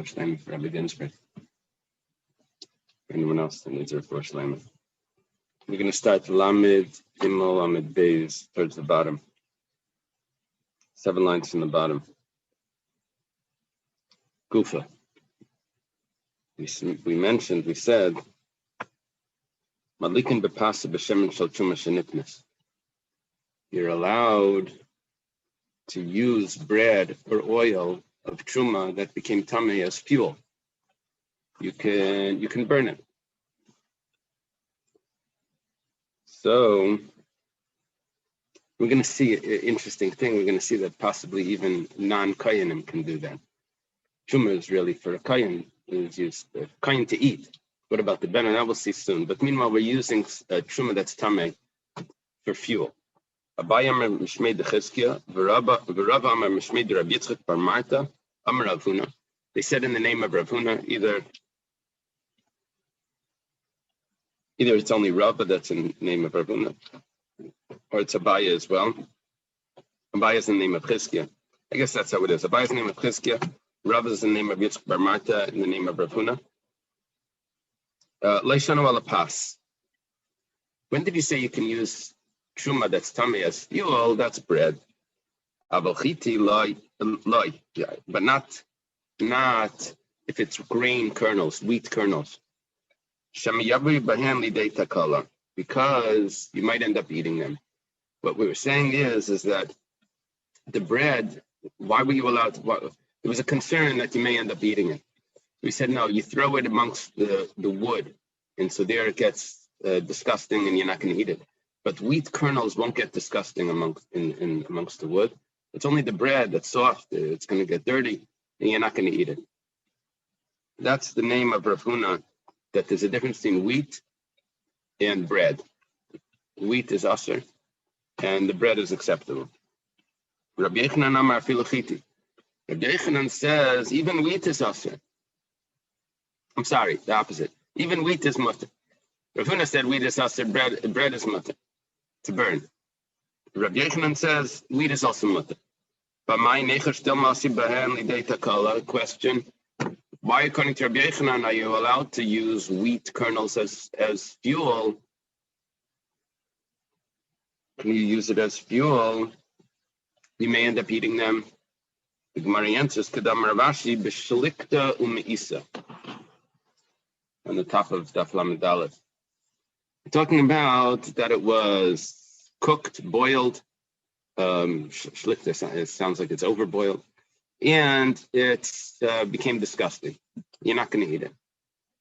shleima for Rabbi Ginsburg. Anyone else that needs a refuah shleima? We're going to start Lamed Gimel Lamed Beis towards the bottom. 7 lines from the bottom. Gufa. We said, Madlikin bepasa b'shemen shel truma shenitnes. You're allowed to use bread or oil of truma that became tamei as fuel. You can burn it. So we're going to see an interesting thing. We're going to see that possibly even non-kayanim can do that. Truma is really for a kayan. Is used kayan to eat. What about the ben? And that we'll see soon. But meanwhile, we're using truma that's tamei for fuel. Abai Amar Mishmei de Chizkiah, V'Rav Amar Mishmei de Rabbi Yitzchak bar Marta, Amar Rav Huna. They said in the name of Rav Huna, either it's only Rav, but that's in the name of Rav Huna, or it's Abai as well. Abai is in the name of Chizkiah. I guess that's how it is. Abai is in the name of Chizkiah. Rav is in the name of Yitzchak bar Marta, in the name of Rav Huna. Leishanu ala pas. When did you say you can use truma that's tamei as fuel? That's bread. Avalchiti loy, but not if it's grain kernels, wheat kernels. Shamiyabri bahan lidei takala, because you might end up eating them. What we were saying is that the bread. Why were you allowed to? There was a concern that you may end up eating it. We said no. You throw it amongst the wood, and so there it gets disgusting, and you're not going to eat it. But wheat kernels won't get disgusting amongst the wood. It's only the bread that's soft. It's going to get dirty, and you're not going to eat it. That's the name of Rav Huna, that there's a difference between wheat and bread. Wheat is asur, and the bread is acceptable. Rabbi Yochanan Amar afilu chiti. Rabbi Yochanan says even wheat is asur. I'm sorry, the opposite. Even wheat is mutter. Rav Huna said wheat is asur, bread is mutter to burn. Rabbi Yochanan says wheat is also mutter. But my necher still masi bahen lidei takala. Question: why, according to Rabbi Yochanan, are you allowed to use wheat kernels as fuel? Can you use it as fuel? You may end up eating them. The Gemara answers Kadam Ravashi b'shlikta u'meisa. On the top of Daf Lamed Dalet. Talking about that it was cooked, boiled, shlikta, it sounds like it's overboiled, and it became disgusting. You're not going to eat it.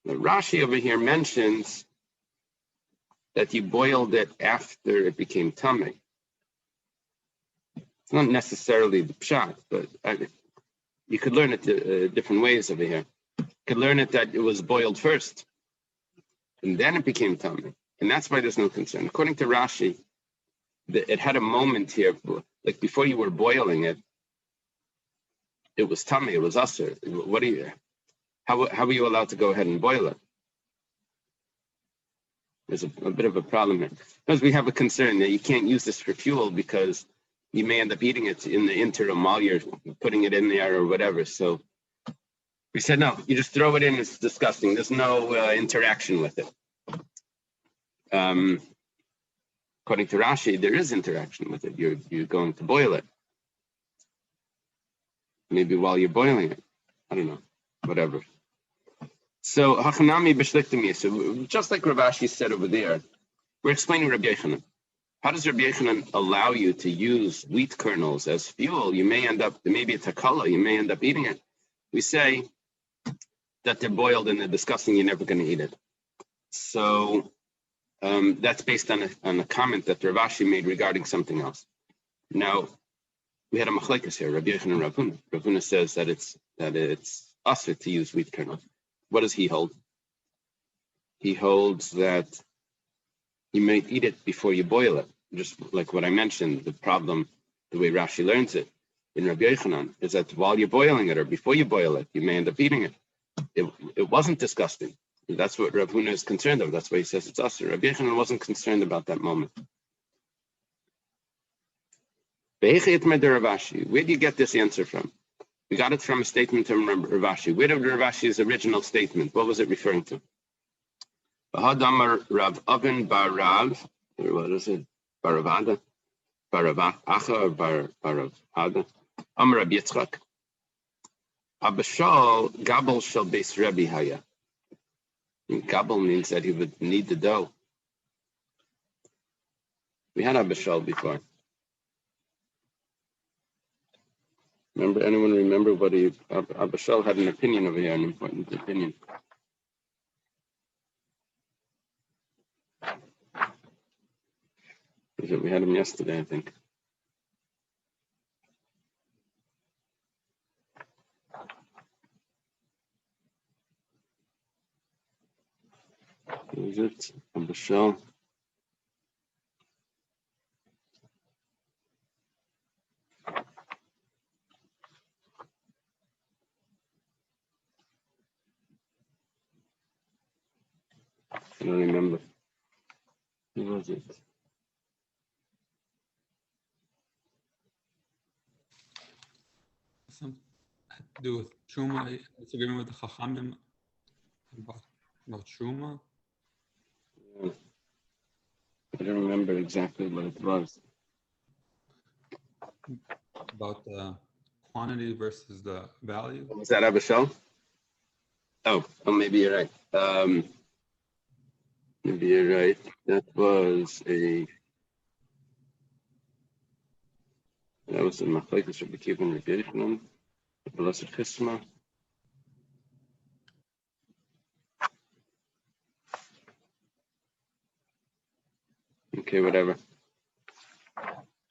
Now, Rashi over here mentions that you boiled it after it became tamei. It's not necessarily the pshat, but you could learn it different ways over here. You could learn it that it was boiled first, and then it became tamei. And that's why there's no concern. According to Rashi, it had a moment here, like before you were boiling it, it was tamei, it was asur. How are you allowed to go ahead and boil it? There's a bit of a problem here. Because we have a concern that you can't use this for fuel because you may end up eating it in the interim while you're putting it in there or whatever. So we said, no, you just throw it in, it's disgusting. There's no interaction with it. According to Rashi, there is interaction with it. You're going to boil it. Maybe while you're boiling it. I don't know. Whatever. So, Hachanami b'shliktami. So, just like Rav Ashi said over there, we're explaining Rabbi Yochanan. How does Rabbi Yochanan allow you to use wheat kernels as fuel? You may end up, maybe it's takala, you may end up eating it. We say that they're boiled and they're disgusting, you're never going to eat it. So, that's based on a comment that Rav Ashi made regarding something else. Now, we had a machlekes here, Rabbi Yochanan and Rav Huna. Rav Huna says that it's asur to use wheat kernels. What does he hold? He holds that you may eat it before you boil it. Just like what I mentioned, the problem, the way Rashi learns it in Rabbi Yochanan, is that while you're boiling it or before you boil it, you may end up eating it. It wasn't disgusting. That's what Rav Huna is concerned of. That's why he says it's asur. Rabbi Yochanan wasn't concerned about that moment. Where do you get this answer from? We got it from a statement from Rav Ashi. Where did Rav Ashi's original statement? What was it referring to? Bahadamar Rav Avin Bar Rav, or what is it? Baravada? Baravacha or Baravada? Amar Rab Yitzchak. Abashal Gabel shall base Rebbe Haya. Gabel means that he would knead the dough. We had Abashal before. Anyone remember what Abashal had an opinion over here, an important opinion. We had him yesterday, I think. Who is it? Abashal. I don't remember. Who was it? Something to do with Truma, disagreement with the Chachamim about Truma. Yeah. I don't remember exactly what it was. About the quantity versus the value. Was that Abashal? Oh, maybe you're right. Maybe you're right. That was a Machlekes Rabbi Akiva and Rabbi Yochanan, the Blessed Chisma. Okay, whatever.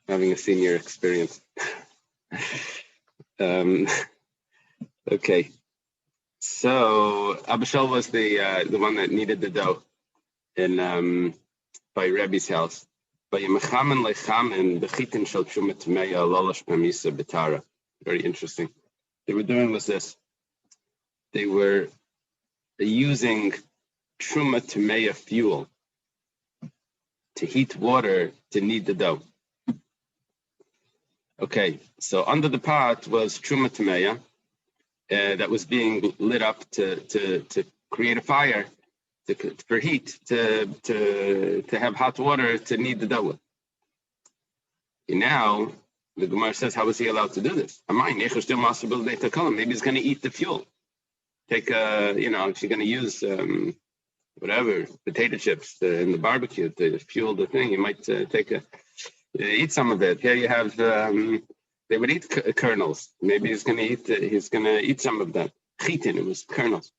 Having a senior experience. Okay. So Abishal was the one that kneaded the dough in by Rebbe's house. Very interesting. They were doing was this. They were using truma tmeya fuel to heat water to knead the dough. Okay, so under the pot was truma tmeya that was being lit up to create a fire for heat to have hot water to knead the dough with. And now the Gemara says, how was he allowed to do this? Maybe he's going to eat the fuel. Take if you're going to use whatever potato chips in the barbecue to fuel the thing, you might eat some of it. Here you have they would eat kernels. Maybe he's going to eat some of that. Chitin, it was kernels.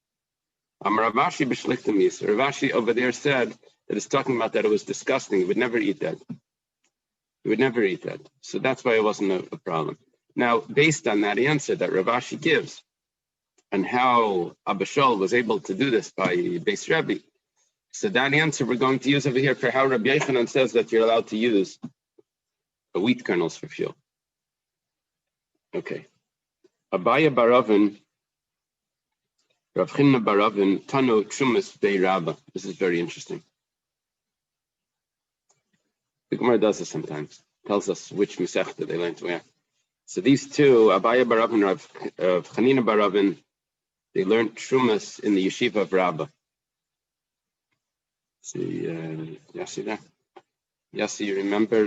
Rav Ashi over there said that it's talking about that it was disgusting. He would never eat that. He would never eat that. So that's why it wasn't a problem. Now, based on that answer that Rav Ashi gives, and how Abishol was able to do this by Beis Rebbe, so that answer we're going to use over here for how Rabbi Yochanan says that you're allowed to use wheat kernels for fuel. Okay. Abaya Baravin, Rav Chinna Baravin, Tano Trumas Bei Rabba. This is very interesting. The Gemara does this sometimes. Tells us which Masechta they learned where. So these two, Abaya Baravin, Rav Chanina Baravin, they learned Trumas in the yeshiva of Rabba. See, Yassi there? Yassi, you remember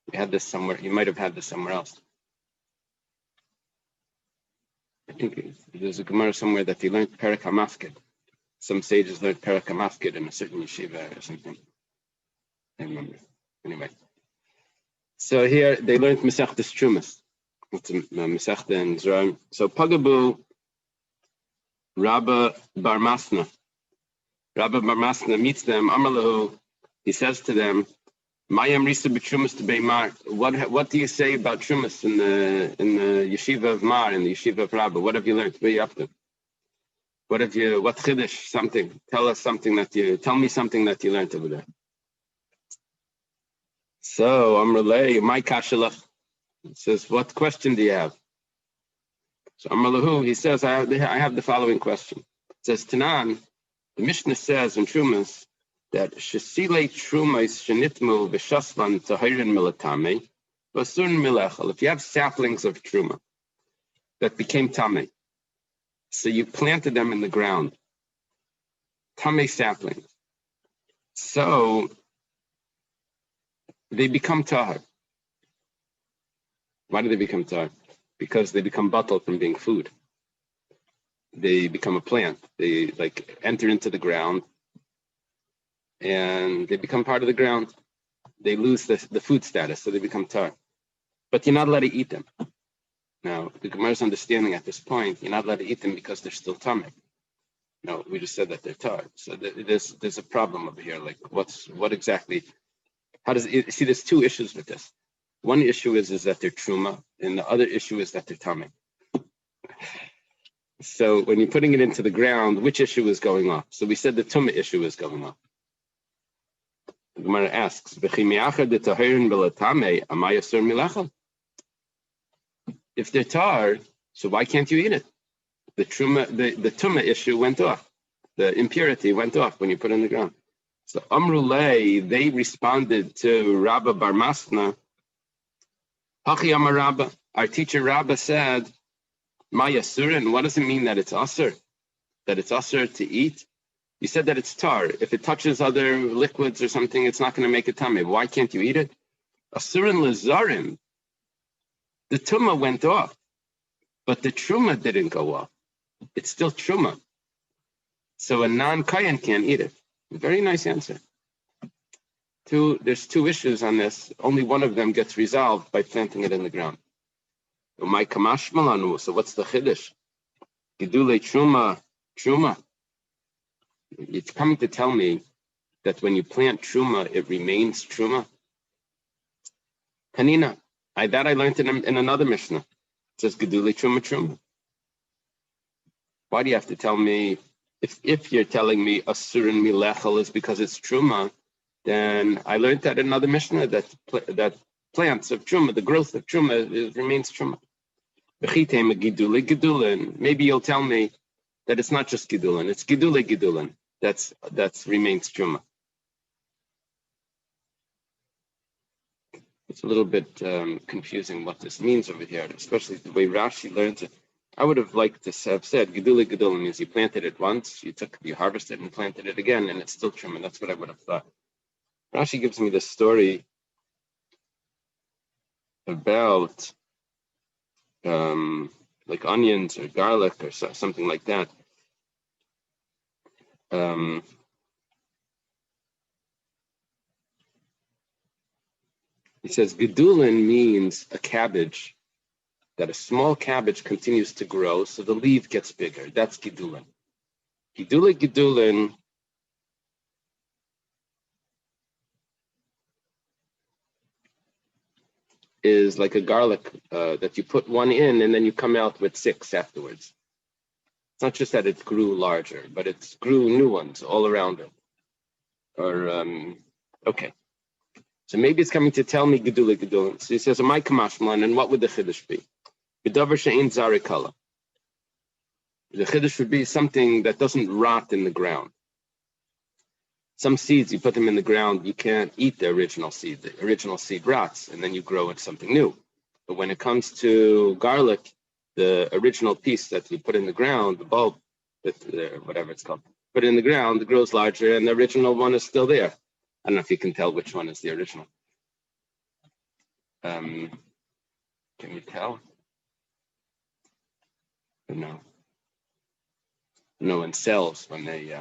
we had this somewhere. You might have had this somewhere else. I think there's a Gemara somewhere that they learned Perek HaMafkid. Some sages learned Perek HaMafkid in a certain yeshiva or something. I remember. Anyway. So here they learned Masechtas Trumas. It's Masechta in Zerah. So Pagabu Rabba Bar Masna. Rabba Bar Masna meets them. Amarlahu, he says to them, Mayam Risa b'Trumas to Beimar. What do you say about Trumas in the yeshiva of Mar, in the yeshiva of Rabba? What have you learned? What are you up to? What Chiddush, something? Tell me something that you learned over there. So Amrulay, my kashalach. He says, what question do you have? So Amrlahu, he says, I have the following question. It says, Tanan, the Mishnah says in Trumas that Shesile Trumais Shenitmu V'Shasvan Tahirin Milatame If you have saplings of truma that became tamei, so you planted them in the ground, tamei saplings, so they become tahar. Why do they become tahar? Because they become batal from being food. They become a plant. They enter into the ground and they become part of the ground. They lose the food status, so they become tar. But you're not allowed to eat them. Now, the Gemara's understanding at this point, you're not allowed to eat them because they're still tamei. No, we just said that they're tar. So there's a problem over here. Like, what exactly? How does it see? There's two issues with this. One issue is that they're truma, and the other issue is that they're tamei. So when you're putting it into the ground, which issue is going off? So we said the tumah issue is going off. The Gemara asks, if they're tar, so why can't you eat it? The tumah issue went off. The impurity went off when you put it in the ground. So Amrulay, they responded to Rabba Bar Masna. Hachi Amar Rabba, our teacher Rabba said, Maya Surin, what does it mean that it's asur? That it's asur to eat? You said that it's tar. If it touches other liquids or something, it's not going to make it tamei. Why can't you eat it? Asurin lezarim. The tumah went off, but the truma didn't go off. It's still truma. So a non-kayan can't eat it. Very nice answer. There's two issues on this. Only one of them gets resolved by planting it in the ground. So what's the chiddush? Gidule truma. It's coming to tell me that when you plant truma, it remains truma. Kanina, I learned in another Mishnah. It says gedule truma. Why do you have to tell me, if you're telling me asurin milechel is because it's truma, then I learned that in another Mishnah that plants of truma, the growth of truma, remains truma. Maybe you'll tell me that it's not just gidulin, it's gidulin. That's remains truma. It's a little bit confusing what this means over here, especially the way Rashi learns it. I would have liked to have said gidulin means you planted it once, you harvested and planted it again, and it's still truma. That's what I would have thought. Rashi gives me this story about like onions or garlic or something like that. He says gedulin means a cabbage, that a small cabbage continues to grow, so the leaf gets bigger. That's gedulin. Gedulin is like a garlic that you put one in and then you come out with 6 afterwards. It's not just that it grew larger, but it grew new ones all around it. Okay. So maybe it's coming to tell me gedulin. So he says, "Am I kamashman?" And what would the chiddush be? B'davar she'ein zarikala. The chiddush would be something that doesn't rot in the ground. Some seeds, you put them in the ground, you can't eat the original seed. The original seed rots, and then you grow into something new. But when it comes to garlic, the original piece that you put in the ground, the bulb, whatever it's called, put it in the ground, it grows larger, and the original one is still there. I don't know if you can tell which one is the original. Can you tell? No. No, in cells, when they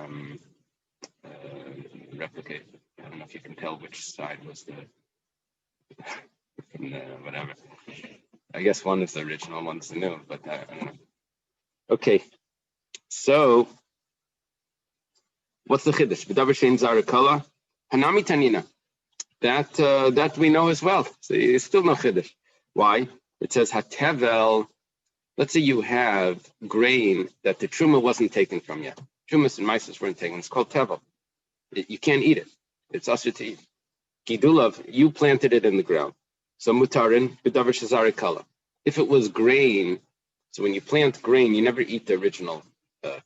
replicate, I don't know if you can tell which side was from the whatever. I guess one is the original, one's the new, but I don't know. Okay, so what's the chiddush? B'davar she'ein zarikala, hanami tanina. That we know as well. So it's still no chiddush. Why? It says hatevel. Let's say you have grain that the truma wasn't taken from yet. Trumas and mices weren't taken. It's called tevel. You can't eat it. It's asur to eat. Gidulav, you planted it in the ground. So mutarin b'davar shezarikala. If it was grain, so when you plant grain, you never eat the original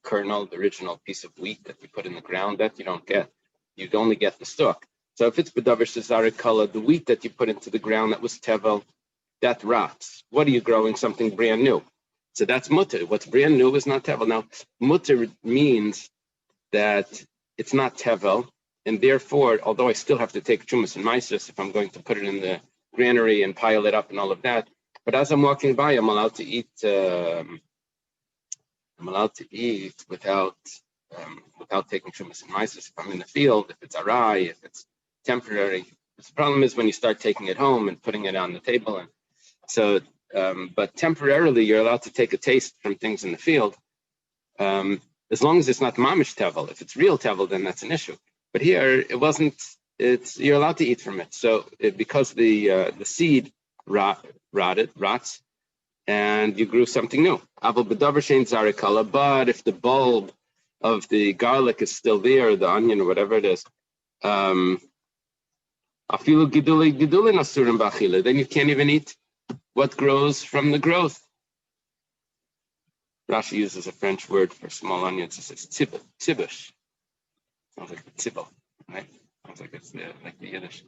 kernel, the original piece of wheat that you put in the ground. That you don't get. You'd only get the stalk. So if it's bedavar shezarek kala, the wheat that you put into the ground that was tevel, that rots. What are you growing? Something brand new. So that's mutter. What's brand new is not tevel. Now, mutter means that it's not tevel, and therefore, although I still have to take chumas and maisus if I'm going to put it in the granary and pile it up and all of that, but as I'm walking by, I'm allowed to eat. I'm allowed to eat without taking chumas and maisus if I'm in the field, if it's arai, if it's temporary. The problem is when you start taking it home and putting it on the table, and so. But temporarily, you're allowed to take a taste from things in the field, as long as it's not mamish tevel. If it's real tevel, then that's an issue. But here, it wasn't. You're allowed to eat from it. So because the seed rots, and you grew something new. But if the bulb of the garlic is still there, or the onion or whatever it is, then you can't even eat what grows from the growth. Rashi uses a French word for small onions. It says tibush. Sounds like tibble, right? Sounds like it's like the Yiddish.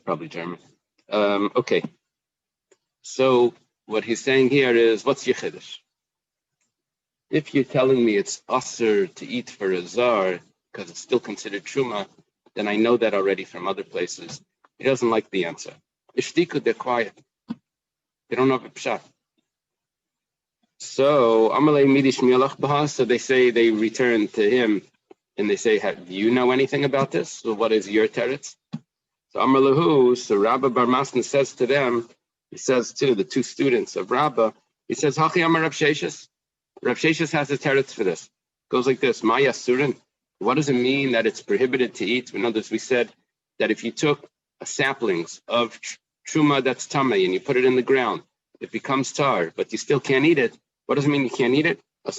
Probably German. Okay. So what he's saying here is, what's your chiddush? If you're telling me it's usher to eat for a zar because it's still considered truma, then I know that already from other places. He doesn't like the answer. Ishtiku, they're quiet. They don't know the pshat. So Amalei Midish Mielach Baha, so they say they return to him and they say, do you know anything about this? So what is your teretz? So Amalahu, so Rabba Bar Masna says to them, he says to the two students of Rabba, he says, Hachi Amar Rav Sheshis. Rav Sheshis has a teretz for this. It goes like this, Maya Surin. What does it mean that it's prohibited to eat? In other words, we said that if you took saplings of truma that's tamei and you put it in the ground, it becomes tar, but you still can't eat it. What does it mean you can't eat it? It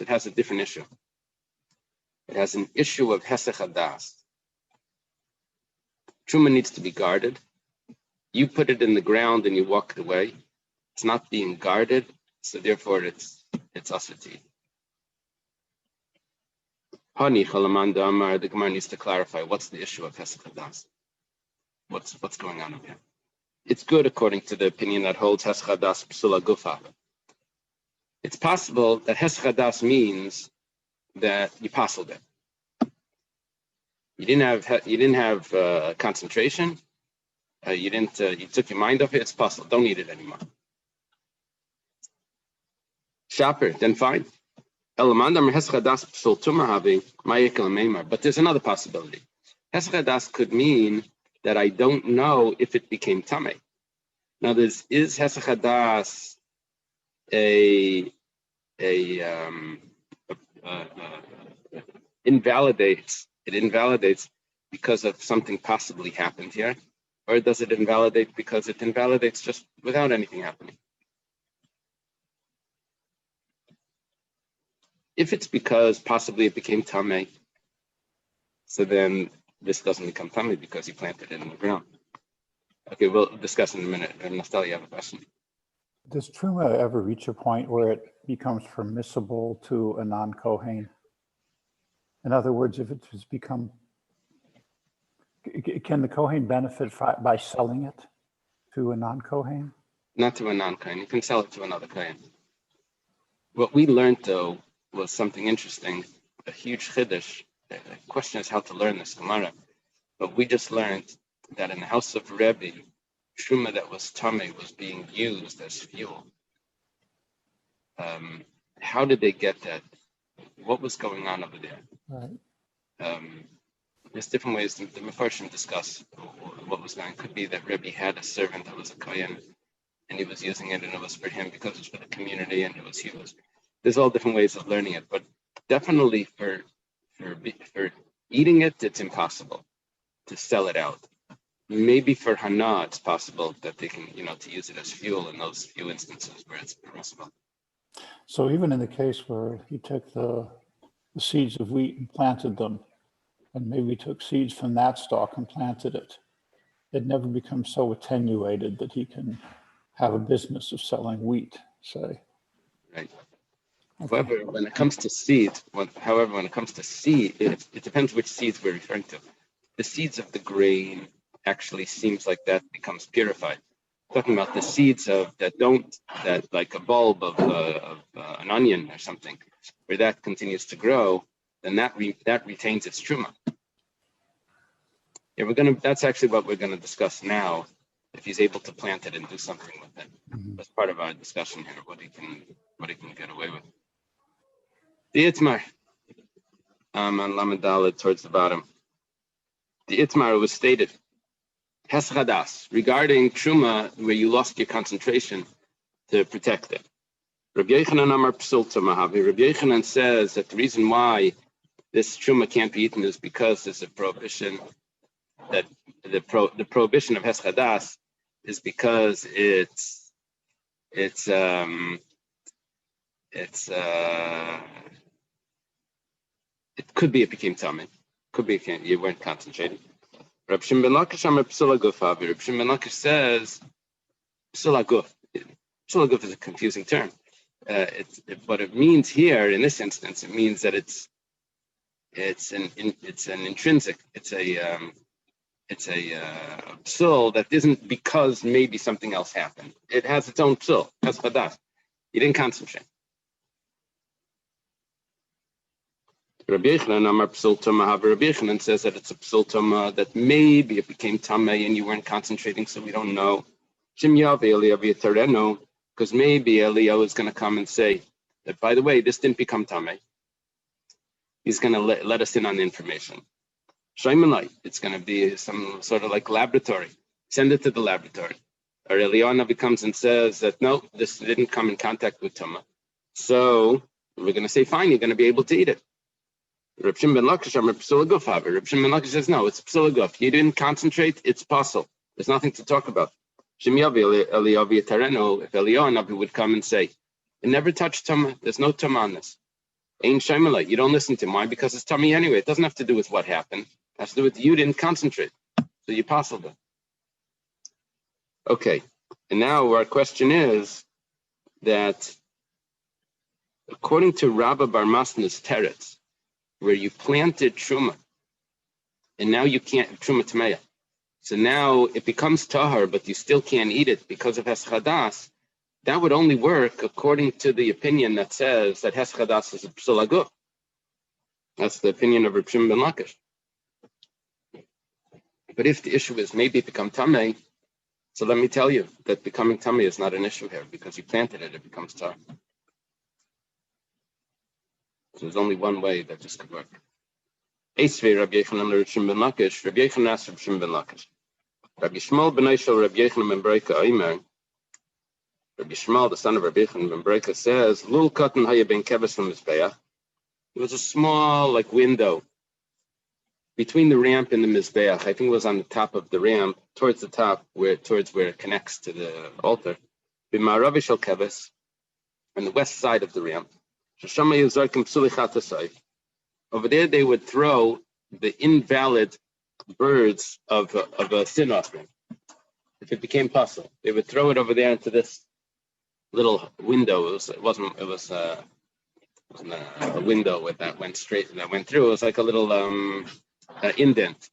has a different issue. It has an issue of hesech hadas. Truma needs to be guarded. You put it in the ground and you walked away. It's not being guarded, so therefore it's asur to eat. Hani chalamanda amar, the Gemara needs to clarify what's the issue of hesech hadas. What's going on over here? It's good according to the opinion that holds hesech hadas psula gufa. It's possible that hesech hadas means that you passed it. You didn't have concentration. You took your mind off it. It's possible. Don't eat it anymore. Shopper, then fine. But there's another possibility. Hesech hadas could mean that I don't know if it became tamei. Now, is hesech hadas invalidates? It invalidates because of something possibly happened here, or does it invalidate because it invalidates just without anything happening? If it's because possibly it became tamei, so then this doesn't become tamei because you planted it in the ground. Okay, we'll discuss in a minute. And Naftali, you have a question? Does truma ever reach a point where it becomes permissible to a non-Kohen? In other words, if it has become, can the Kohen benefit by selling it to a non-Kohen? Not to a non-Kohen. You can sell it to another Kohen. What we learned, though, was something interesting, a huge chiddush. The question is how to learn this Gemara. But we just learned that in the house of Rebbe, truma that was tamei was being used as fuel. How did they get that? What was going on over there? Right. There's different ways the Mefarshim discuss what was going on. It could be that Rebbe had a servant that was a kohen, and he was using it, and it was for him because it was for the community, and it was huge. There's all different ways of learning it, but definitely for eating it, it's impossible to sell it out. Maybe for hana, it's possible that they can, to use it as fuel in those few instances where it's permissible. So even in the case where he took the seeds of wheat and planted them, and maybe took seeds from that stalk and planted it, it never becomes so attenuated that he can have a business of selling wheat, say. Right. Okay. However, when it comes to seeds, when it comes to seed, it depends which seeds we're referring to. The seeds of the grain actually seems like that becomes purified. Talking about the seeds that like a bulb of an onion or something, where that continues to grow, then that retains its truma. Yeah, that's actually what we're gonna discuss now. If he's able to plant it and do something with it, that's part of our discussion here. What he can get away with. The Itmar, on Lamed Daled towards the bottom. The Itmar was stated, Heschadas, regarding truma, where you lost your concentration to protect it. Rabbi Yochanan Amar Psul Tamahavi. Rabbi Yochanan says that the reason why this truma can't be eaten is because there's a prohibition that the prohibition of Heschadas is because it could be it became tummy, could be you weren't concentrating. Reb Shimon ben Lakish Amar Psula Guf Havi. Reb Shimon ben Lakish says Psula Guf. Psula Guf is a confusing term. What it means here in this instance, it means that it's an intrinsic. It's a psul that isn't because maybe something else happened. It has its own psul. That's chadas. You didn't concentrate. Rabbi Yochanan Amar Psul Tama Havi. Rabbi Yochanan says that it's a psul tama that maybe it became tamei and you weren't concentrating, so we don't know. Shim Yavi Eliyavi Tareno, because maybe Eliyahu is going to come and say that, by the way, this didn't become tamei. He's going to let us in on the information. Shaimanai, it's going to be some sort of like laboratory. Send it to the laboratory. Or Eliyahu comes and says that no, this didn't come in contact with tama. So we're going to say, fine, you're going to be able to eat it. Reb Shimon ben Lakish Amar Psula Guf Havi. Reb Shimon ben Lakish says, no, it's Psula Guf. You didn't concentrate, it's possible. There's nothing to talk about. Shim Yavi Eliyahu Tareno, if Eliyahu would come and say, it never touched tama, there's no tama on this. Ain't Shaimalite, you don't listen to him. Why? Because it's tummy anyway. It doesn't have to do with what happened. It has to do with you didn't concentrate. So you possible. Okay. And now our question is that according to Rabba Bar Masna's teretz, where you planted truma, and now you can't truma tameya. So now it becomes tahar, but you still can't eat it because of heschadas. That would only work according to the opinion that says that heschadas is a psula guf. That's the opinion of Reb Shimon ben Lakish. But if the issue is maybe it become tamei, so let me tell you that becoming tamei is not an issue here because you planted it, it becomes tahar. So there's only one way that this could work. Eisvei Rabbi Yochanan Reb Shimon ben Lakish. Rabbi Yochanan asked Reb Shimon ben Lakish. Rabbi Shmuel ben Eishel Rabbi Yochanan ben Breika Omer. Rabbi Shmuel, the son of Rabbi Yochanan ben Breika, says, Lul katan haya ben keves mizbeach. It was a small, like, window between the ramp and the mizbeach. I think it was on the top of the ramp, towards the top, towards where it connects to the altar. B'ma'arav shel keves, on the west side of the ramp. Sheshama yizarkim psuli chatasai. Over there, they would throw the invalid birds of a sin offering. If it became possible, they would throw it over there into this little window. It was a window that went through. It was like a little indent.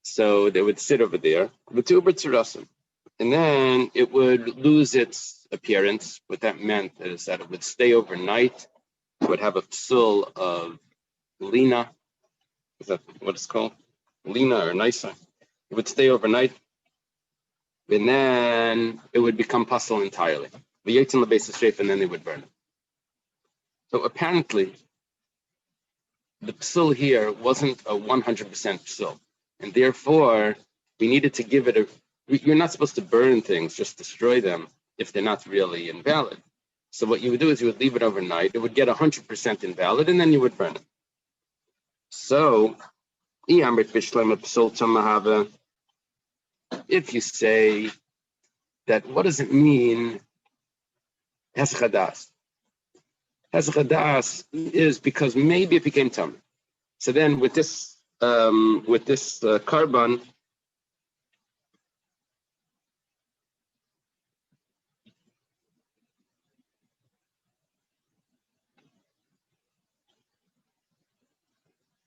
So they would sit over there, and then it would lose its appearance. What that meant is that it would stay overnight. It would have a psul of lina. Is that what it's called? Lina or nisa. It would stay overnight, and then it would become puzzle entirely. The yates on the base of strafe, and then they would burn it. So apparently, the psul here wasn't a 100% psul, and therefore we needed to give it you're not supposed to burn things, just destroy them if they're not really invalid. So what you would do is you would leave it overnight. It would get 100% invalid, and then you would burn it. So, if you say that, what does it mean? Heschadas. Heschadas is because maybe it became tummy. So then, with this carbon,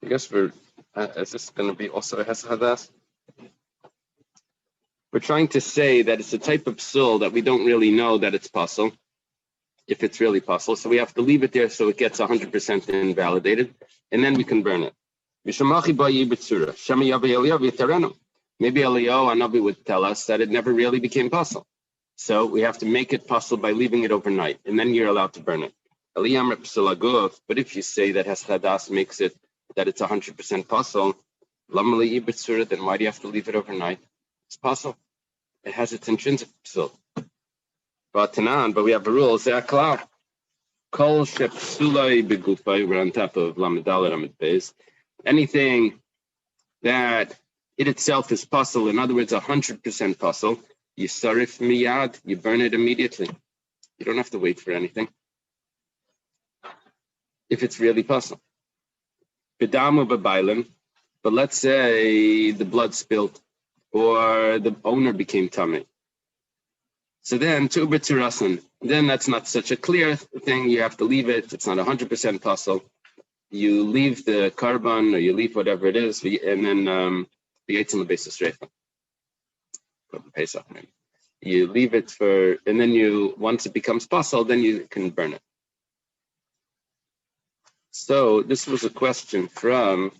guess is this going to be also a Heshadas? We're trying to say that it's a type of psul that we don't really know that it's puzzle, if it's really puzzle. So we have to leave it there so it gets 100% invalidated, and then we can burn it. Maybe Eliyahu Hanavi would tell us that it never really became puzzle. So we have to make it puzzle by leaving it overnight, and then you're allowed to burn it. But if you say that Heschadas makes it that it's 100% puzzle, then why do you have to leave it overnight? It's puzzle. It has its intrinsic psul. But we have a rule. Kol shepsulai begufay. We're on top of Lamedal Ramid Beis. Anything that it itself is puzzle, in other words, 100% puzzle, you sarif miyad, you burn it immediately. You don't have to wait for anything. If it's really puzzle. Bedamu bebailin, but let's say the blood spilled or the owner became tummy. So then, then that's not such a clear thing. You have to leave it. It's not 100% puzzle. You leave the carbon or you leave whatever it is, and then the Yitzim basis Reifa. Pesach, maybe. You leave it and then once it becomes puzzle, then you can burn it. So this was a question from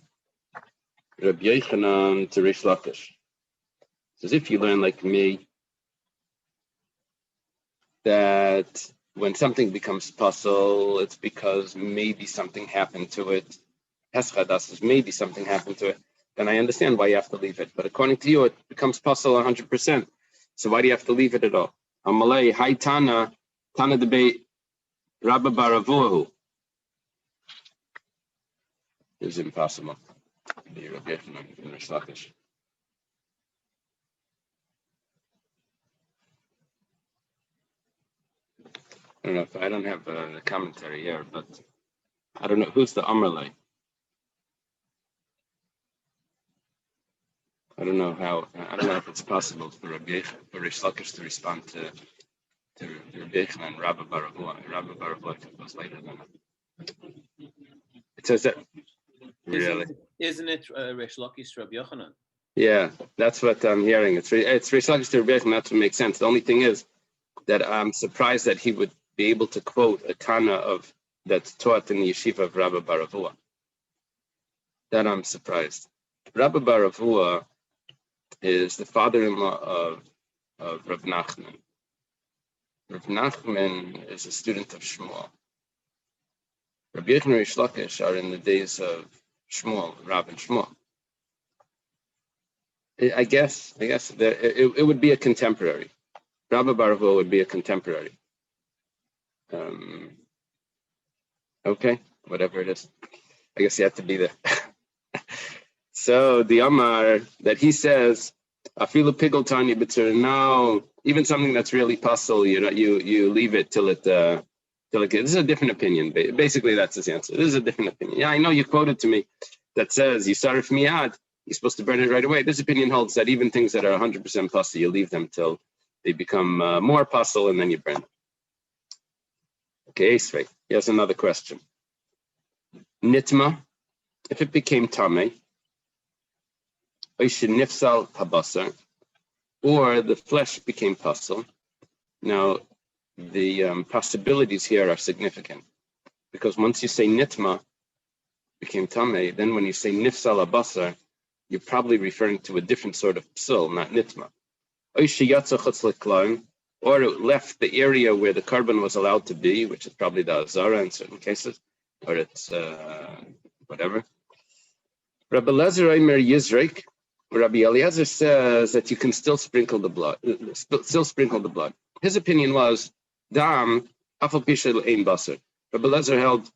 Rabbi Yochanan to Rish Lakish. Says if you learn like me that when something becomes puzzle, it's because maybe something happened to it. Heschadas is maybe something happened to it. Then I understand why you have to leave it. But according to you, it becomes puzzle 100%. So why do you have to leave it at all? Amalei, Hai Tana debate Rabba Baravuahu. It's impossible. The Rabbi Yochanan in Rish Lakish. I don't know if I don't have the commentary here, but I don't know who's the Amalei. I don't know if it's possible for Rish Lakish to respond to Rabbi Yochanan and Rabba Baravua. Rabba Baravua was later than that. It says that really. Isn't it Rish Lakish to Rabbi Yochanan? Yeah, that's what I'm hearing. It's Rish Lakish to Rabbi Yochanan. That's what makes sense. The only thing is that I'm surprised that he would be able to quote a Tana that's taught in the yeshiva of Rabba Baravua. That I'm surprised. Rabba Baravua is the father-in-law of Rav Nachman. Rav Nachman is a student of Shmuel. Rabbi Yochanan and Rish Lakish are in the days of Shmuel, Rav and Shmuel. I guess it would be a contemporary. Rabba Baravua would be a contemporary. Okay, whatever it is. I guess you have to be there. So the Amar that he says, Afilu pigel tanya b'tzur. No, even something that's really puzzle, you leave it till it gets. This is a different opinion. Basically, that's his answer. This is a different opinion. Yeah, I know you quoted to me that says you sarif miyad, you're supposed to burn it right away. This opinion holds that even things that are 100% puzzle, you leave them till they become more puzzle and then you burn them. Okay, Esrei. Here's another question. Nitma, if it became tamei, nifsal habasar, or the flesh became puzzle. Now, the possibilities here are significant because once you say nitma became tamei, then when you say nifsal habasar, you're probably referring to a different sort of psul, not nitma. Or it left the area where the carbon was allowed to be, which is probably the azara in certain cases, or it's whatever. Rabbi Eliezer says that you can still sprinkle the blood. His opinion was dam afal pishel ein basar. Rabbi Eliezer held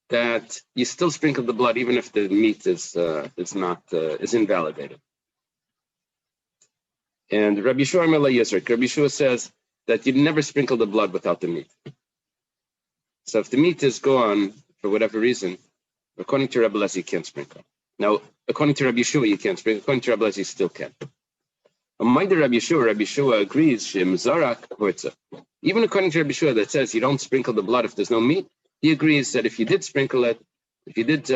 that you still sprinkle the blood even if the meat is invalidated. And Rabbi Yeshua says that you never sprinkle the blood without the meat. So if the meat is gone for whatever reason, according to Rabbi Eliezer, you can't sprinkle. Now, according to Rabbi Yeshua, you can't sprinkle. According to Rabbi Eliezer, you still can. Rabbi Yeshua agrees, even according to Rabbi Yeshua that says you don't sprinkle the blood if there's no meat, he agrees that if you did sprinkle it, if you did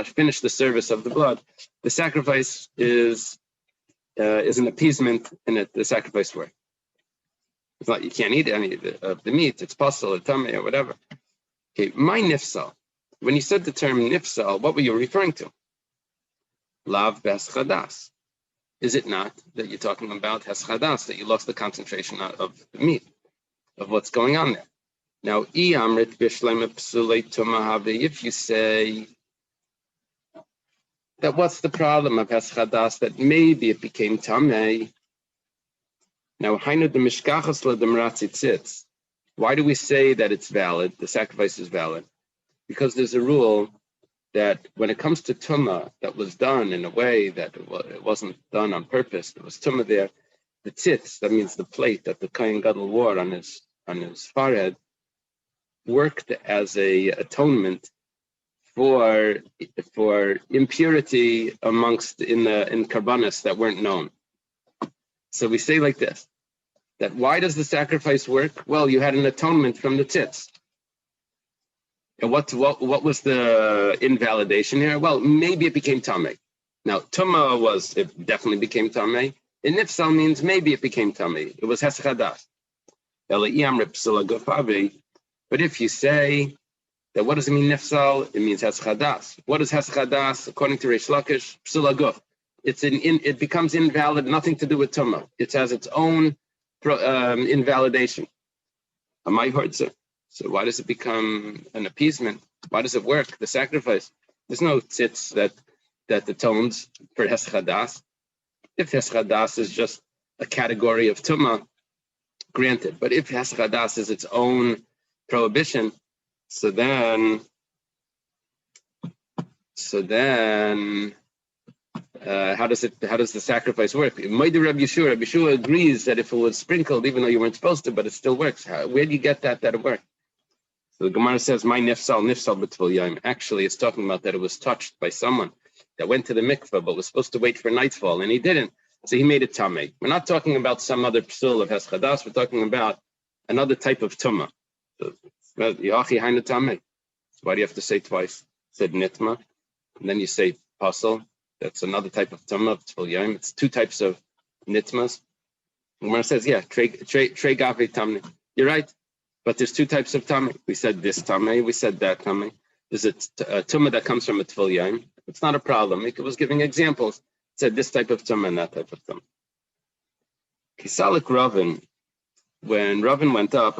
finish the service of the blood, the sacrifice is an appeasement, and the sacrifice work. It's not, you can't eat any of the meat. It's puzzle or tummy or whatever. Okay, my nifsal. When you said the term nifsal, what were you referring to? Lav beschadas. Is it not that you're talking about heschadas, that you lost the concentration of the meat, of what's going on there? Now, if you say that, what's the problem of heschadas, that maybe it became tamei? Now, why do we say that it's valid, the sacrifice is valid? Because there's a rule that when it comes to tumah that was done in a way that it wasn't done on purpose, there was tumah there, the tzitz, that means the plate that the Kohen Gadol wore on his forehead, worked as a atonement for impurity amongst in karbanos that weren't known. So we say like this, that why does the sacrifice work? Well, you had an atonement from the tzitz. And what was the invalidation here? Well, maybe it became tamei. Now, tuma it definitely became tamei. And nifsal means maybe it became tamei. It was heschadas. But if you say that, what does it mean nifsal? It means heschadas. What is heschadas? According to Reish Lakish, psula guf. It becomes invalid, nothing to do with tuma. It has its own invalidation. Am I heard, sir? So why does it become an appeasement? Why does it work? The sacrifice. There's no tzitz that atones for heschadas. If heschadas is just a category of tumah, granted. But if heschadas is its own prohibition, so then how does the sacrifice work? Rabbi Yeshua agrees that if it was sprinkled, even though you weren't supposed to, but it still works. Where do you get that it worked? So the Gemara says, "My nifsal b'tfil yom." Actually, it's talking about that it was touched by someone that went to the mikveh, but was supposed to wait for nightfall, and he didn't. So he made it tamei. We're not talking about some other psul of heschadas. We're talking about another type of tumah. So why do you have to say twice? Said nitma, and then you say pasul. That's another type of tumah of tfil yom. It's two types of nitmas. The Gemara says, yeah, trei gave tamei. You're right. But there's two types of tamei. We said this tamei, we said that tamei. There's a tumah that comes from a tfil yom. It's not a problem. It was giving examples. It said this type of tumah and that type of tumah. Kisalik Ravin, when Ravin went up,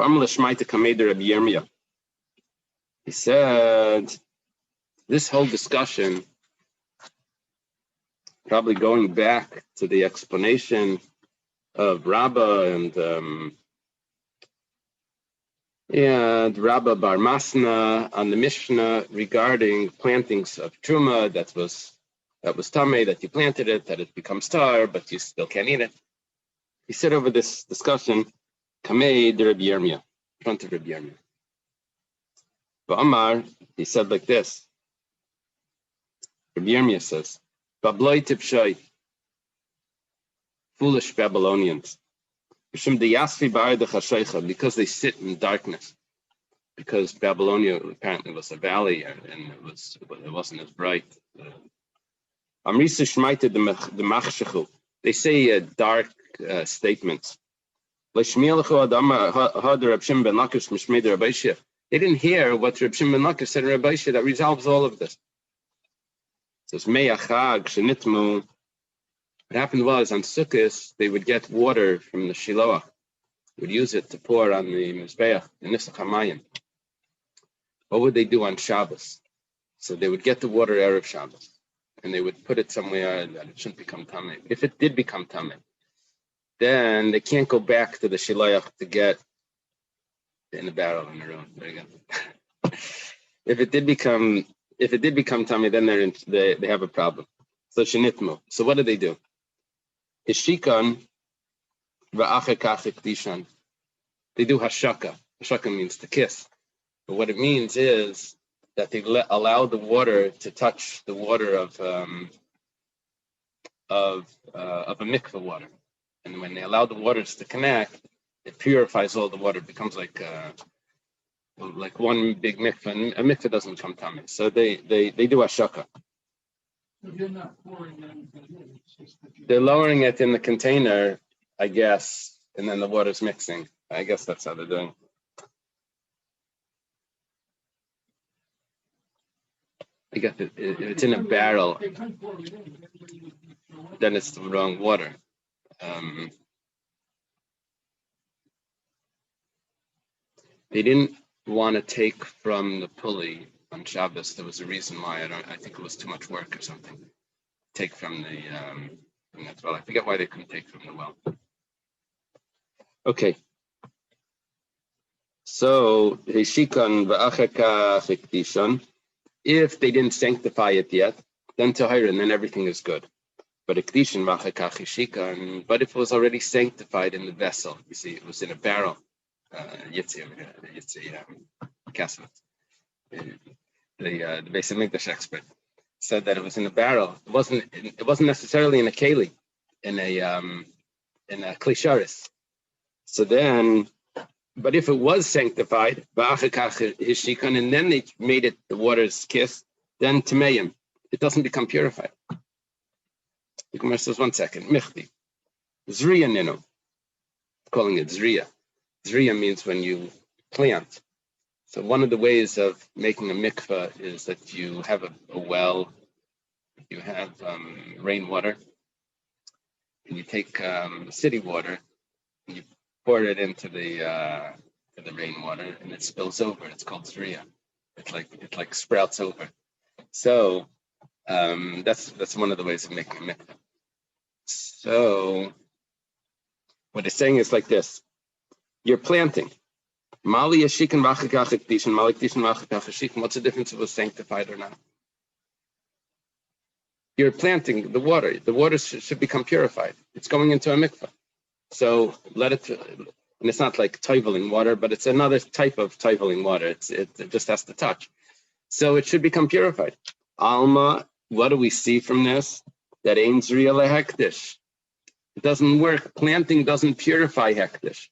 he said, this whole discussion, probably going back to the explanation of Rabbah and Rabbah Bar Masna on the Mishnah regarding plantings of truma that was tamei, that you planted it, that it becomes tar, but you still can't eat it. He said over this discussion, Kamei de Rabbi Yirmiyah, in front of Rabbi Yirmiyah. But Amar, he said like this. Rabbi Yirmiyah says, Babloi tipshai, foolish Babylonians. Because they sit in darkness, because Babylonia apparently was a valley and it wasn't as bright. They say dark statements. They didn't hear what Reb Shimon ben Lakish said in Rabbi Shia that resolves all of this. It says, what happened was on Sukkot, they would get water from the Shiloah. They would use it to pour on the Mizbeach, the Nisach HaMayim. What would they do on Shabbos? So they would get the water Erev Shabbos, and they would put it somewhere that it shouldn't become Tameh. If it did become Tameh, then they can't go back to the Shiloah to get in the barrel on their own. There you go. If it did become Tameh, then they have a problem. So Shinitmu. So what do? Hishikan va'achekachik dishan. They do hashaka. Hashaka means to kiss. But what it means is that they allow the water to touch the water of a mikveh water. And when they allow the waters to connect, it purifies all the water. It becomes like like one big mikveh, and a mikveh doesn't become tummy. So they do ashaka. They're lowering it in the container, I guess, and then the water's mixing. I guess that's how they're doing. I guess if it's in a barrel, then it's the wrong water. They didn't want to take from the pulley on Shabbos. There was a reason why. I think it was too much work or something. Take from the well. I forget why they couldn't take from the well. Okay. So Heshikan v'achaka chikdishon. If they didn't sanctify it yet, then tahira, and then everything is good. But ikdishon v'achaka cheshikan. But if it was already sanctified in the vessel, you see, it was in a barrel. Castle. The basic English expert said that it was in a barrel. It wasn't necessarily in a keli, in a klisharis. So then, but if it was sanctified, and then they made it the water's kiss, then tameim, it doesn't become purified. The Gemara says, 1 second, michti, zriya ninu, calling it zriya. Zriya means when you plant. So one of the ways of making a mikveh is that you have a well, you have rainwater, and you take city water, and you pour it into the rainwater, and it spills over. It's called zriya. It like sprouts over. So that's one of the ways of making a mikveh. So what it's saying is like this: you're planting. What's the difference if it was sanctified or not? You're planting the water. The water should become purified. It's going into a mikveh. So let it, and it's not like toiveling water, but it's another type of toiveling water. It just has to touch. So it should become purified. Alma, what do we see from this? That ein zriya lehektish. It doesn't work. Planting doesn't purify hektish.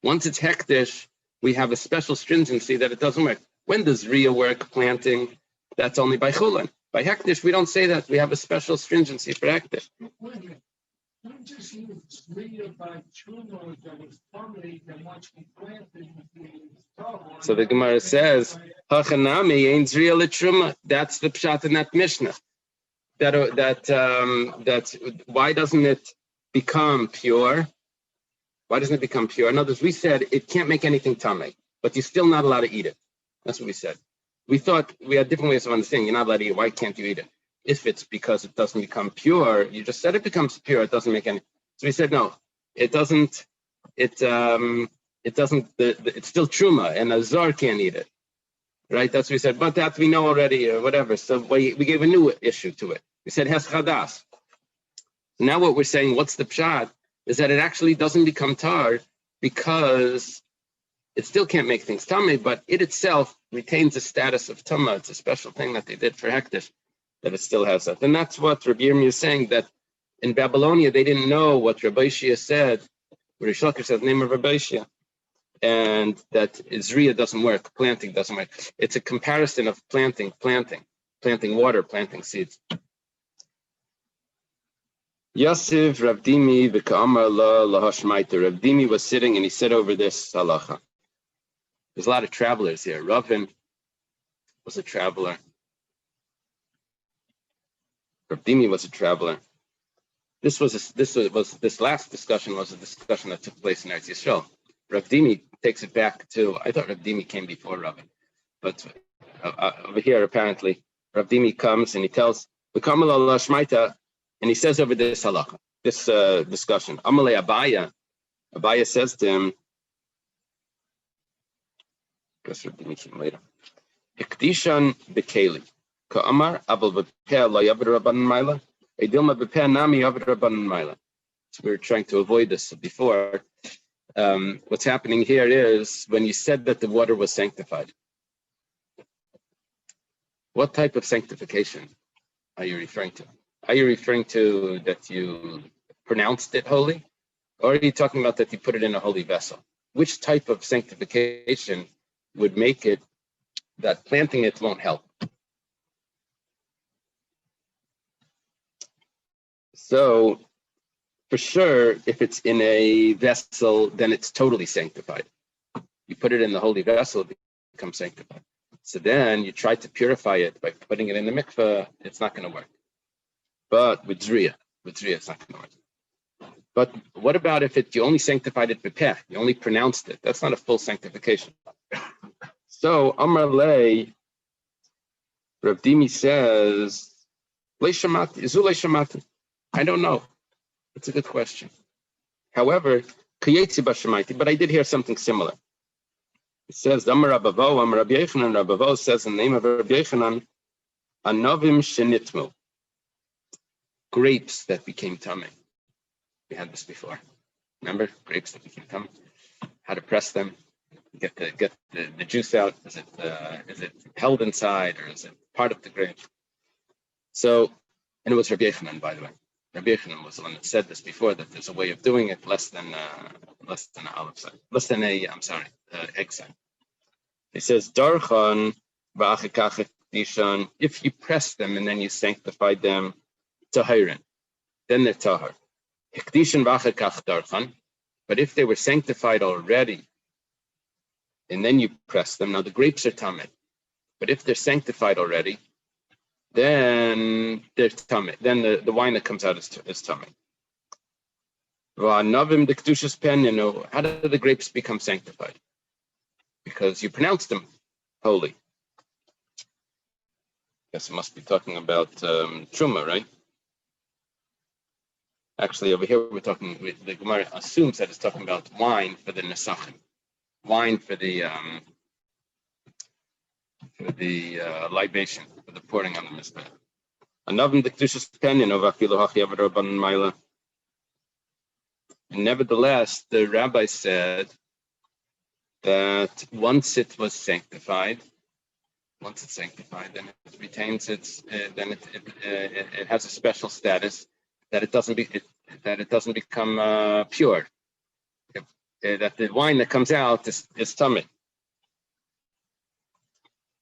Once it's hektish, we have a special stringency that it doesn't work. When does Riyah work, planting? That's only by Chulin. By Hektish, we don't say that. We have a special stringency for Hektish. So the Gemara says, Hachanami ain't Riyah l'truma. That's the pshat in that Mishnah. That why doesn't it become pure? Why doesn't it become pure? In other words, we said it can't make anything tamei, but you're still not allowed to eat it. That's what we said. We thought we had different ways of understanding. You're not allowed to eat it. Why can't you eat it? If it's because it doesn't become pure, you just said it becomes pure. It doesn't make any. So we said no, it doesn't. It doesn't. It's still truma, and a zar can't eat it, right? That's what we said. But that we know already, or whatever. So we gave a new issue to it. We said hes chadas. Now what we're saying, what's the pshat? Is that it actually doesn't become tar because it still can't make things tamei, but it itself retains the status of tama. It's a special thing that they did for hektish, that it still has that. And that's what Rabbi Yirmiyah is saying, that in Babylonia, they didn't know what Rabbi Shia said, where Rish Lakish says the name of Rabbi Shia, and that Zriya doesn't work, planting doesn't work. It's a comparison of planting water, planting seeds. Yosef Ravdimi v'ka'amar la lahashmaita. Ravdimi was sitting and he said over this halacha. There's a lot of travelers here. Ravin was a traveler. Ravdimi was a traveler. This last discussion was a discussion that took place in Eretz Yisrael. Ravdimi takes it back to, I thought Ravdimi came before Ravin, but over here apparently Ravdimi comes and he tells v'ka'amar la lahashmaita. And he says over this halakha, this discussion, Amalei Abaya. Abaya says to him, later, Ikdishan bekeli, ka'amar abel b'peh la yavid rabbanan maila, edilma b'peh nami yavid rabbanan maila. So we were trying to avoid this before. What's happening here is when you said that the water was sanctified. What type of sanctification are you referring to? Are you referring to that you pronounced it holy? Or are you talking about that you put it in a holy vessel? Which type of sanctification would make it that planting it won't help. So for sure, if it's in a vessel, then it's totally sanctified. You put it in the holy vessel, it becomes sanctified. So then you try to purify it by putting it in the mikveh, it's not going to work. But with zriya, it's not going to work. But what about if you only sanctified it b'peh, you only pronounced it? That's not a full sanctification. So Amar Lei, Rav Dimi says, Lei Shamati, Izu Lei Shamati. I don't know. It's a good question. However, Kiyetzi B'Shemaiti, but I did hear something similar. It says, Amar Rabavo, Amar Rabbi Yechanan, Rabavo says in the name of Rabbi Yechanan, Anovim Shenitmu, grapes that became tummy. We had this before. Remember? Grapes that became tummy. How to press them, get the juice out. Is it held inside or is it part of the grape? So, and it was Rabbi Yechanan, by the way. Rabbi Yechanan was the one that said this before, that there's a way of doing it less than an olive side, egg side. He says, Darchan v'achikach dishan, if you press them and then you sanctify them, tahirin, then they're tahar. Hikdishan v'achikach darchan, but if they were sanctified already, and then you press them, now the grapes are tameh, but if they're sanctified already, then they're tameh. Then the wine that comes out is tameh. V'anavim the kedushas pen, how do the grapes become sanctified? Because you pronounce them holy. Guess it must be talking about truma, right? Actually, over here we're talking. The Gemara assumes that it's talking about wine for the nesachim, wine for the libation, for the pouring on the mizbeh. Anavim the kedushas penyan of afilu hachi avad rabban maila. Nevertheless, the rabbi said that once it was sanctified, then it retains its. Then it has a special status that it doesn't become pure. That the wine that comes out is tummy.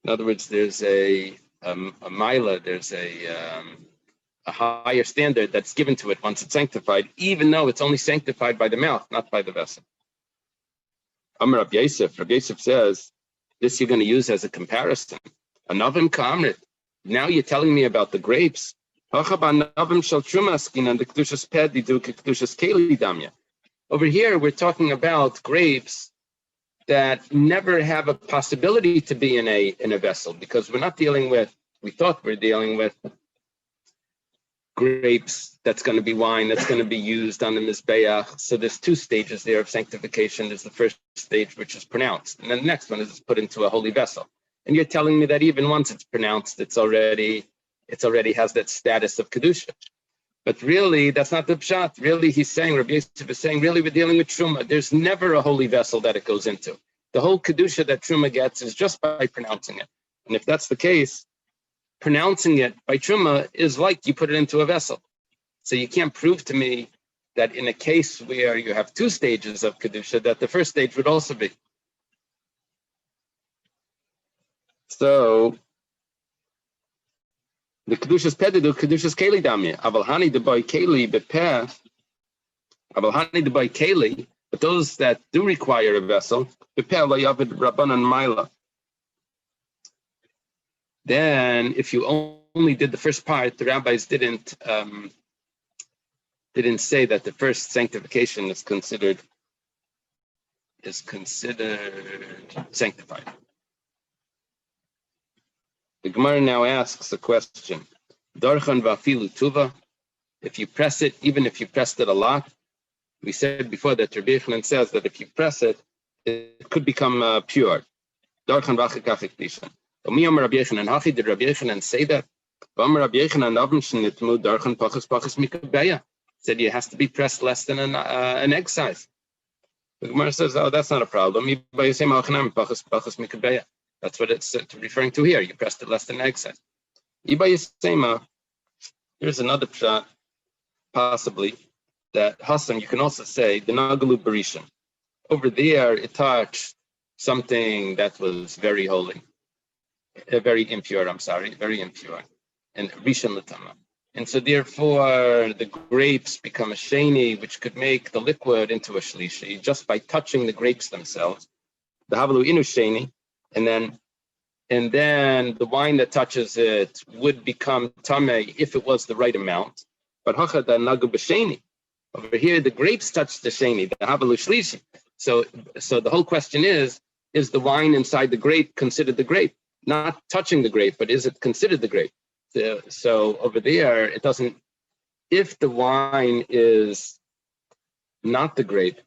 In other words, there's a mila, there's a higher standard that's given to it once it's sanctified, even though it's only sanctified by the mouth, not by the vessel. Amar Rabbi Yosef says, this you're going to use as a comparison. Anavim kamrit. Now you're telling me about the grapes. Over here, we're talking about grapes that never have a possibility to be in a vessel, because we thought we're dealing with grapes that's going to be wine, that's going to be used on the Mizbeach. So there's two stages there of sanctification. There's the first stage, which is pronounced, and then the next one is put into a holy vessel. And you're telling me that even once it's pronounced, it already has that status of Kedusha. But really, that's not the pshat. Really, he's saying, Rabbi Yosef is saying, really, we're dealing with Truma. There's never a holy vessel that it goes into. The whole Kedusha that Truma gets is just by pronouncing it. And if that's the case, pronouncing it by Truma is like you put it into a vessel. So you can't prove to me that in a case where you have two stages of Kedusha, that the first stage would also be. So the Kedushas Pedidu, Kedushas Keli Damya, Avalhani de Boy Keli Bepeh, Avalhani de Boy Keli, but those that do require a vessel, Bepeh La Yavid Rabbanan Maila. Then, if you only did the first part, the rabbis didn't say that the first sanctification is considered sanctified. The Gemara now asks a question: Darchan va'afilu tuva. If you press it, even if you pressed it a lot, we said before that Rabbi Yechanan says that if you press it, it could become pure. Darchan v'achikach ikdishan. Rabbi Yechanan, did Rabbi Yechanan say that? Rabbi Yechanan said it has to be pressed less than an egg size. The Gemara says, oh, that's not a problem. That's what it's referring to here. You pressed it less than an egg size. Here's another pshat, possibly, that Hassan, you can also say, the Nagalu Barishan. Over there, it touched something that was very holy, very impure, very impure, and rishon l'tama. And so therefore, the grapes become a sheni, which could make the liquid into a shlishi just by touching the grapes themselves. The havalu inu sheni, and then the wine that touches it would become tameh if it was the right amount. But hachad nagu b'sheni. Over here, the grapes touch the sheni, the havalu shlishi. So the whole question is the wine inside the grape considered the grape? Not touching the grape, but is it considered the grape? So over there, it doesn't, if the wine is not the grape,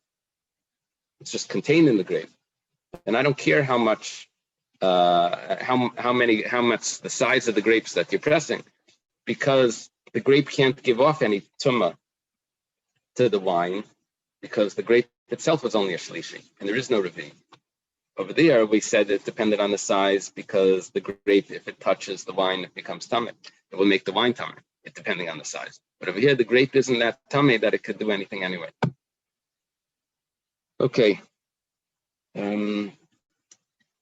it's just contained in the grape. And I don't care how much, how much the size of the grapes that you're pressing, because the grape can't give off any tumah to the wine, because the grape itself was only a shlishi, and there is no revi. Over there, we said it depended on the size, because the grape, if it touches the wine, it becomes tameh. It will make the wine tameh, depending on the size. But over here, the grape isn't that tameh that it could do anything anyway. Okay.